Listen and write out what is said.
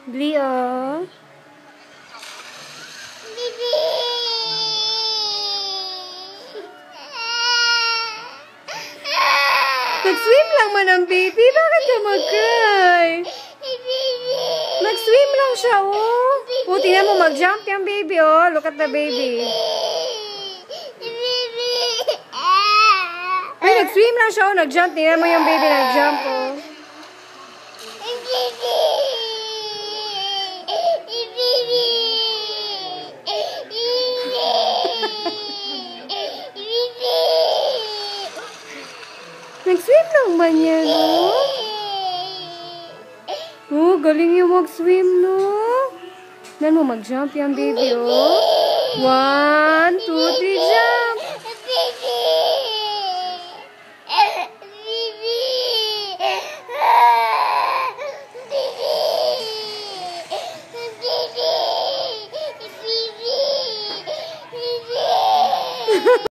Bli, oh. Nag-swim lang man ang baby. Bakit ka mag-cry? Nag-swim lang siya, oh. Oh, tingnan mo, mag-jump yung baby, oh. Look at the baby. Ay, nag-swim lang siya, oh. Nag-jump. Tingnan mo yung baby, nag-jump, oh. Nag-swim lang ba niya, no? Oh, galing yung mag-swim, no? Tingnan mo, mag-jump yung baby, oh. 1, 2, 3, jump!